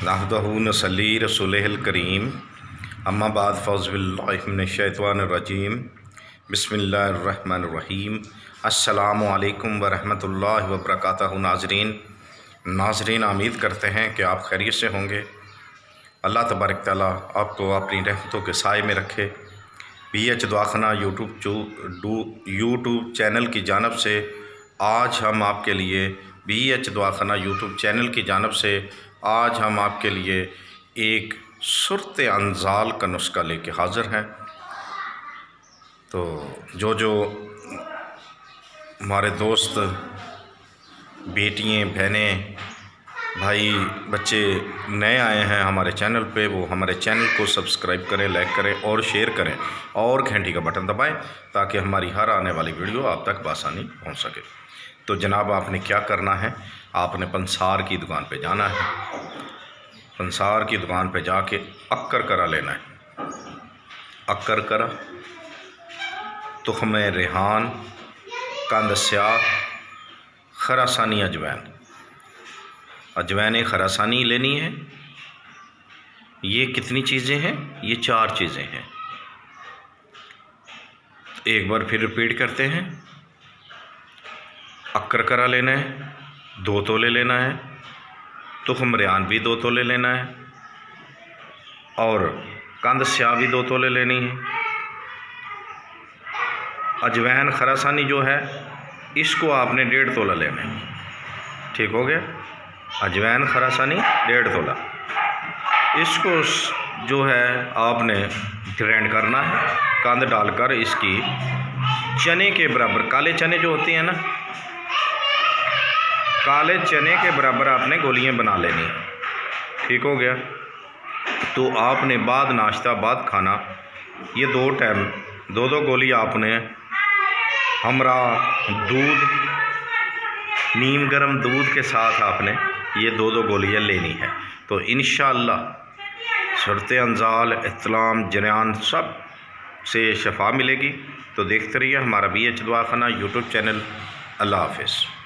नहमदुहु नसल्ली रसूलिहिल करीम अम्मा बाद फ़ौज़ुबिल्लाहि मिनश्शैतानिर्रजीम बिस्मिल्लाहिर्रहमानिर्रहीम अस्सलामु अलैकुम वरहमतुल्लाहि वबरकातुहू। नाज़रीन उम्मीद करते हैं कि आप खैरियत से होंगे। अल्लाह तबारक तआला आपको अपनी रहमतों के साए में रखे। BH दवाखाना यूट्यूब चैनल की जानिब से आज हम आपके लिए BH दवाखाना यूट्यूब चैनल की जानिब से आज हम आपके लिए एक सूरत अंजाल का नुस्खा लेके हाज़िर हैं। तो जो हमारे दोस्त, बेटियाँ, बहनें, भाई, बच्चे नए आए हैं हमारे चैनल पे, वो हमारे चैनल को सब्सक्राइब करें, लाइक करें और शेयर करें और घंटी का बटन दबाएं ताकि हमारी हर आने वाली वीडियो आप तक बआसानी पहुंच सके। तो जनाब, आपने क्या करना है, आपने पंसार की दुकान पे जाना है। पंसार की दुकान पे जाके अक्कर करा लेना है। अक्कर करा, तुख़्म रेहान, कंद स्याह, खरासानी अजवैन खरासानी लेनी है। ये कितनी चीज़ें हैं? ये 4 चीज़ें हैं। एक बार फिर रिपीट करते हैं। अक्कर करा लेना है, 2 तोले लेना है। तुख़्म रेहान भी 2 तोले लेना है और कंद स्याह भी 2 तोले लेनी है। अजवैन खरासानी जो है इसको आपने 1.5 तोला लेना है। ठीक हो गया? अजवैन खरासानी 1.5 तोला। इसको जो है आपने ग्राइंड करना है, कंद डालकर इसकी चने के बराबर, काले चने जो होते हैं ना, काले चने के बराबर आपने गोलियां बना लेनी। ठीक हो गया? तो आपने बाद नाश्ता, बाद खाना, ये 2 टाइम 2 गोली आपने हमरा दूध, नीम गर्म दूध के साथ आपने ये 2 गोलियां लेनी है। तो इंशाअल्लाह सूरत अंजाल, इत्लाम, जरियान सब से शफा मिलेगी। तो देखते रहिए हमारा BH दवाखाना यूट्यूब चैनल। अल्लाह हाफ़िज़।